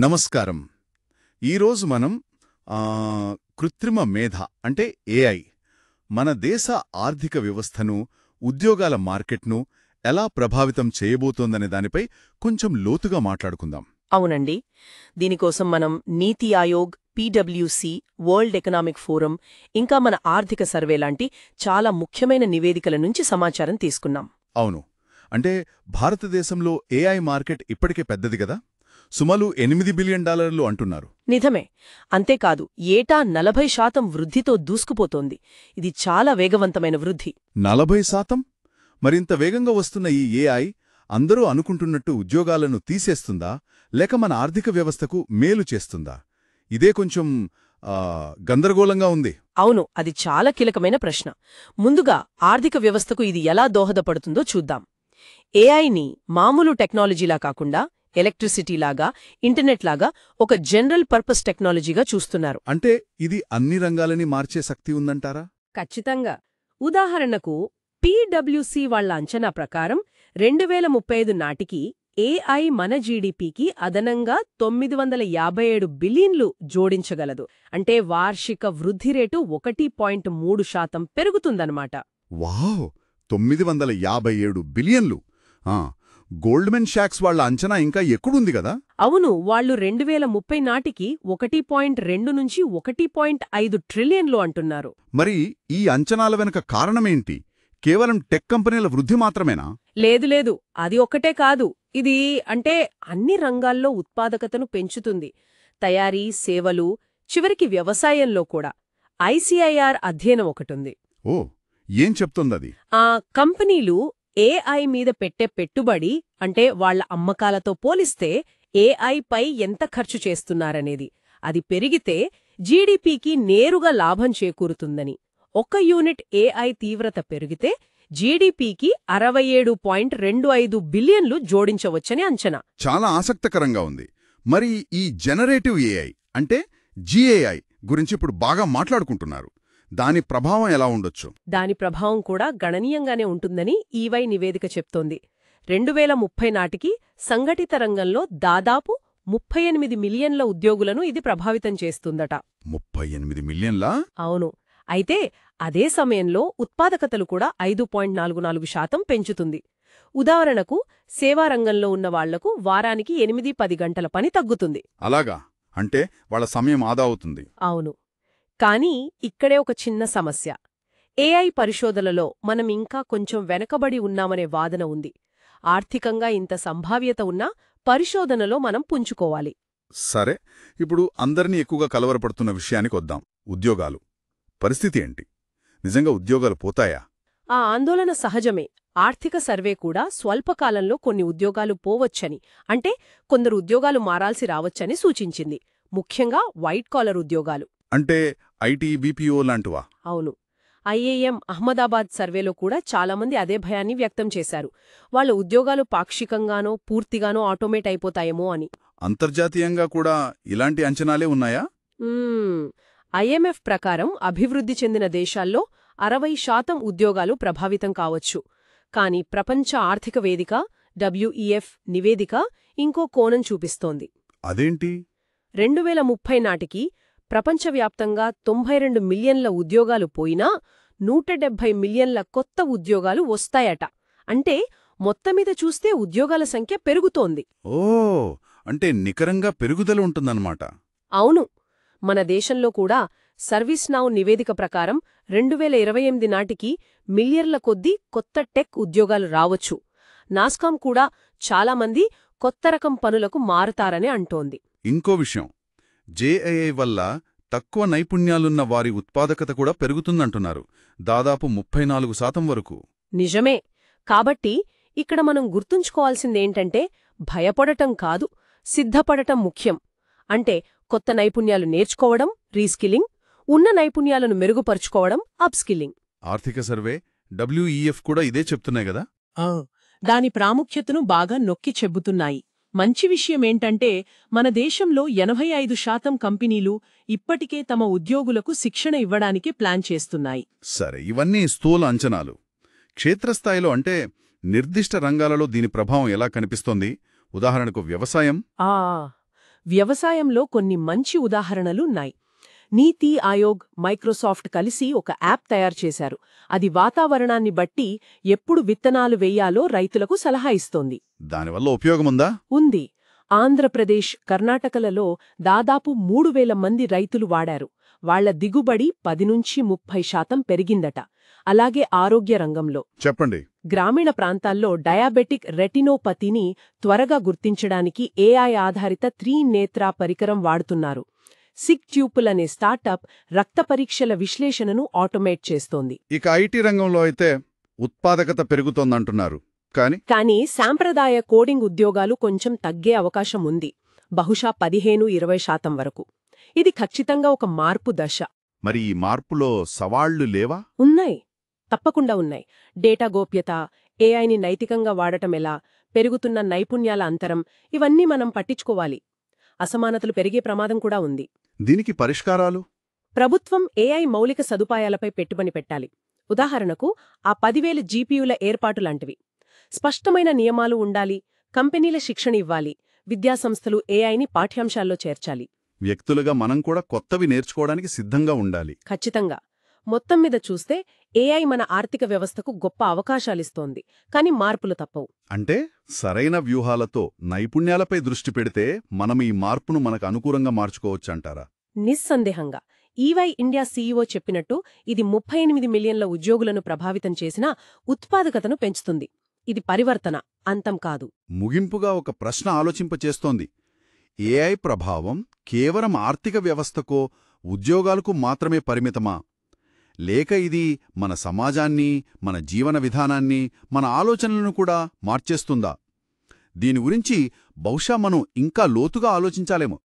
నమస్కారం. ఈరోజు మనం కృత్రిమ మేధ అంటే ఏఐ మన దేశ ఆర్థిక వ్యవస్థను, ఉద్యోగాల మార్కెట్ను ఎలా ప్రభావితం చేయబోతోందనే దానిపై కొంచెం లోతుగా మాట్లాడుకుందాం. అవునండి. దీనికోసం మనం నీతి ఆయోగ్, పీడబ్ల్యూసీ, వరల్డ్ ఎకనామిక్ ఫోరం, ఇంకా మన ఆర్థిక సర్వే లాంటి చాలా ముఖ్యమైన నివేదికల నుంచి సమాచారం తీసుకున్నాం. అవును, అంటే భారతదేశంలో ఏఐ మార్కెట్ ఇప్పటికే పెద్దది కదా, సుమారు $8 బిలియన్ అంటున్నారు. నిజమే. అంతేకాదు, ఏటా 40% వృద్ధితో దూసుకుపోతోంది. ఇది చాలా వేగవంతమైన వృద్ధి. 40%? మరింత వేగంగా వస్తున్న ఈ ఏఐ అందరూ అనుకుంటున్నట్టు ఉద్యోగాలను తీసేస్తుందా, లేక మన ఆర్థిక వ్యవస్థకు మేలు చేస్తుందా? ఇదే కొంచెం గందరగోళంగా ఉంది. అవును, అది చాలా కీలకమైన ప్రశ్న. ముందుగా ఆర్థిక వ్యవస్థకు ఇది ఎలా దోహదపడుతుందో చూద్దాం. ఏఐని మామూలు టెక్నాలజీలా కాకుండా ఎలక్ట్రిసిటీలాగా, ఇంటర్నెట్లాగా ఒక జనరల్ పర్పస్ టెక్నాలజీగా చూస్తున్నారు. అంటే ఇది అన్ని రంగాలని మార్చే శక్తి ఉందంటారా? ఖచ్చితంగా. ఉదాహరణకు పీడబ్ల్యూసీ వాళ్ల అంచనా ప్రకారం 2035 నాటికి ఏఐ మన జీడీపీకి అదనంగా $957 బిలియన్లు జోడించగలదు. అంటే వార్షిక వృద్ధి రేటు 1.3% పెరుగుతుందన్నమాట. వావ్, $957 బిలియన్లు! గోల్డ్మెన్ షాక్స్ వాళ్ల అంచనా ఇంకా ఎక్కుడుంది కదా? అవును, వాళ్లు 2030 నాటికి 1.2 నుంచి 1.5 ట్రిలియన్లు అంటున్నారు. మరి ఈ అంచనాల వెనుక కారణమేంటి? కేవలం టెక్ కంపెనీల వృద్ధి మాత్రమేనా? లేదు, అది ఒక్కటే కాదు. ఇది అంటే అన్ని రంగాల్లో ఉత్పాదకతను పెంచుతుంది. తయారీ, సేవలు, చివరికి వ్యవసాయంలో కూడా. ఐసిఐఆర్ అధ్యయనం ఒకటుంది. ఓ, ఏం చెప్తోందది? కంపెనీలు ఏఐ మీద పెట్టే పెట్టుబడి, అంటే వాళ్ల అమ్మకాలతో పోలిస్తే ఏఐ పై ఎంత ఖర్చు చేస్తున్నారనేది, అది పెరిగితే జీడీపీకి నేరుగా లాభం చేకూరుతుందని. 1 యూనిట్ ఏఐ తీవ్రత పెరిగితే జీడీపీకి 67.25 బిలియన్లు జోడించవచ్చని అంచనా. చాలా ఆసక్తికరంగా ఉంది. మరి ఈ జనరేటివ్ ఏఐ అంటే జీఏఐ గురించి ఇప్పుడు బాగా మాట్లాడుకుంటున్నారు. దాని ప్రభావం ఎలా ఉండొచ్చు? దాని ప్రభావం కూడా గణనీయంగానే ఉంటుందని ఈవై నివేదిక చెప్తోంది. 2030 నాటికి సంఘటిత రంగంలో దాదాపు 38 మిలియన్ల ఉద్యోగులను ఇది ప్రభావితం చేస్తుందట. 38 మిలియన్లా? అవును. అయితే అదే సమయంలో ఉత్పాదకతలు కూడా 5.44% పెంచుతుంది. ఉదాహరణకు సేవారంగంలో ఉన్న వాళ్లకు వారానికి 8-10 గంటల పని తగ్గుతుంది. అలాగా? అంటే వాళ్ల సమయం ఆదా అవుతుంది. అవును. కానీ ఇక్కడే ఒక చిన్న సమస్య. ఏఐ పరిశోధనలో మనం ఇంకా కొంచెం వెనకబడి ఉన్నామనే వాదన ఉంది. ఆర్థికంగా ఇంత సంభావ్యత ఉన్నా పరిశోధనలో మనం పుంజుకోవాలి. సరే, ఇప్పుడు అందరినీ ఎక్కువగా కలవరపడుతున్న విషయానికొద్దాం. ఉద్యోగాలు పరిస్థితి ఏంటి? నిజంగా ఉద్యోగాలు పోతాయా? ఆ ఆందోళన సహజమే. ఆర్థిక సర్వే కూడా స్వల్పకాలంలో కొన్ని ఉద్యోగాలు పోవచ్చని, అంటే కొందరు ఉద్యోగాలు మారాల్సి రావచ్చని సూచించింది. ముఖ్యంగా వైట్ కాలర్ ఉద్యోగాలు. అంటే ఐటీ, బీపీఓ లాంటివా? అవును. ఐఐఎం అహ్మదాబాద్ సర్వేలో కూడా చాలామంది అదే భయాన్ని వ్యక్తం చేశారు. వాళ్ల ఉద్యోగాలు పాక్షికంగానో పూర్తిగానో ఆటోమేట్ అయిపోతాయేమో అని. అంతర్జాతీయంగా కూడా ఇలాంటి అంచనాలే ఉన్నాయా? ఐఎంఎఫ్ ప్రకారం అభివృద్ధి చెందిన దేశాల్లో 60% ఉద్యోగాలు ప్రభావితం కావచ్చు. కానీ ప్రపంచ ఆర్థిక వేదిక డబ్ల్యూఈఎఫ్ నివేదిక ఇంకో కోణం చూపిస్తోంది. అదేంటి? 2030 నాటికి ప్రపంచవ్యాప్తంగా 92 మిలియన్ల ఉద్యోగాలు పోయినా 170 మిలియన్ల కొత్త ఉద్యోగాలు వస్తాయట. అంటే మొత్తమీద చూస్తే ఉద్యోగాల సంఖ్య పెరుగుతోంది. ఓ, అంటే నికరంగా పెరుగుదల ఉంటుందన్నమాట. అవును. మన దేశంలో కూడా సర్వీస్ నౌ నివేదిక ప్రకారం 2028 నాటికి మిలియన్ల కొద్దీ కొత్త టెక్ ఉద్యోగాలు రావచ్చు. నాస్కామ్ కూడా చాలామంది కొత్త రకం పనులకు మారుతారని అంటోంది. ఇంకో విషయం, జేఏఐ వల్ల తక్కువ నైపుణ్యాలున్న వారి ఉత్పాదకత కూడా పెరుగుతుందంటున్నారు. దాదాపు 34% వరకు. నిజమే. కాబట్టి ఇక్కడ మనం గుర్తుంచుకోవాల్సిందేంటంటే భయపడటం కాదు, సిద్ధపడటం ముఖ్యం. అంటే కొత్త నైపుణ్యాలు నేర్చుకోవడం, రీస్కిల్లింగ్, ఉన్న నైపుణ్యాలను మెరుగుపరుచుకోవడం, అప్స్కిల్లింగ్. ఆర్థిక సర్వే, డబ్ల్యూఈఎఫ్ కూడా ఇదే చెప్తున్నాయి గదా? దాని ప్రాముఖ్యతను బాగా నొక్కి చెబుతున్నాయి. మంచి విషయమేంటంటే మన దేశంలో 85% కంపెనీలు ఇప్పటికే తమ ఉద్యోగులకు శిక్షణ ఇవ్వడానికి ప్లాన్ చేస్తున్నాయి. సరే, ఇవన్నీ స్థూల అంచనాలు. క్షేత్రస్థాయిలో అంటే నిర్దిష్ట రంగాలలో దీని ప్రభావం ఎలా కనిపిస్తోంది? ఉదాహరణకు వ్యవసాయం. వ్యవసాయంలో కొన్ని మంచి ఉదాహరణలున్నాయి. నీతి ఆయోగ్, మైక్రోసాఫ్ట్ కలిసి ఒక యాప్ తయారు చేశారు. అది వాతావరణాన్ని బట్టి ఎప్పుడు విత్తనాలు వెయ్యాలో రైతులకు సలహా ఇస్తోంది. దానివల్ల ఉపయోగముందా? ఉంది. ఆంధ్రప్రదేశ్, కర్ణాటకలలో దాదాపు 3,000 మంది రైతులు వాడారు. వాళ్ల దిగుబడి 10-30% పెరిగిందట. అలాగే ఆరోగ్య రంగంలో చెప్పండి. గ్రామీణ ప్రాంతాల్లో డయాబెటిక్ రెటినోపతిని త్వరగా గుర్తించడానికి ఏఐ ఆధారిత త్రీనేత్ర పరికరం వాడుతున్నారు. సిక్ ట్యూపుల్ అనే స్టార్టప్ రక్త పరీక్షల విశ్లేషణను ఆటోమేట్ చేస్తోంది. ఇక ఐటీ రంగంలో అయితే ఉత్పాదకత పెరుగుతోందంటున్నారు. కానీ సాంప్రదాయ కోడింగ్ ఉద్యోగాలు కొంచెం తగ్గే అవకాశం ఉంది. బహుశా 15-20% వరకు. ఇది ఖచ్చితంగా ఒక మార్పు దశ. మరి ఈ మార్పులో సవాళ్లు లేవా? ఉన్నాయి, తప్పకుండా ఉన్నాయి. డేటా గోప్యత, ఏఐని నైతికంగా వాడటమెలా, పెరుగుతున్న నైపుణ్యాల అంతరం, ఇవన్నీ మనం పట్టించుకోవాలి. అసమానతలు పెరిగే ప్రమాదం కూడా ఉంది. దీనికి పరిష్కారాలు? ప్రభుత్వం ఏఐ మౌలిక సదుపాయాలపై పెట్టుబడి పెట్టాలి. ఉదాహరణకు ఆ 10,000 జీపీయూల ఏర్పాటు లాంటివి. స్పష్టమైన నియమాలు ఉండాలి. కంపెనీల శిక్షణ ఇవ్వాలి. విద్యాసంస్థలు ఏఐని పాఠ్యాంశాల్లో చేర్చాలి. వ్యక్తులుగా మనం కూడా కొత్తవి నేర్చుకోవడానికి సిద్ధంగా ఉండాలి. ఖచ్చితంగా. మొత్తం మీద చూస్తే ఏఐ మన ఆర్థిక వ్యవస్థకు గొప్ప అవకాశాలిస్తోంది. కానీ మార్పులు తప్పవు. అంటే సరైన వ్యూహాలతో, నైపుణ్యాలపై దృష్టి పెడితే మనం ఈ మార్పును మనకు అనుకూలంగా మార్చుకోవచ్చంటారా? నిస్సందేహంగా. ఈవై ఇండియా సీఈఓ చెప్పినట్టు ఇది 38 మిలియన్ల ఉద్యోగులను ప్రభావితం చేసినా ఉత్పాదకతను పెంచుతుంది. ఇది పరివర్తన, అంతం కాదు. ముగింపుగా ఒక ప్రశ్న ఆలోచింపచేస్తోంది. ఏఐ ప్రభావం కేవలం ఆర్థిక వ్యవస్థకో, ఉద్యోగాలకు మాత్రమే పరిమితమా? లేక ఇది మన సమాజాన్ని, మన జీవన విధానాన్ని, మన ఆలోచనలను కూడా మార్చేస్తుందా? దీని గురించి బహుశా మనం ఇంకా లోతుగా ఆలోచించాలేమో.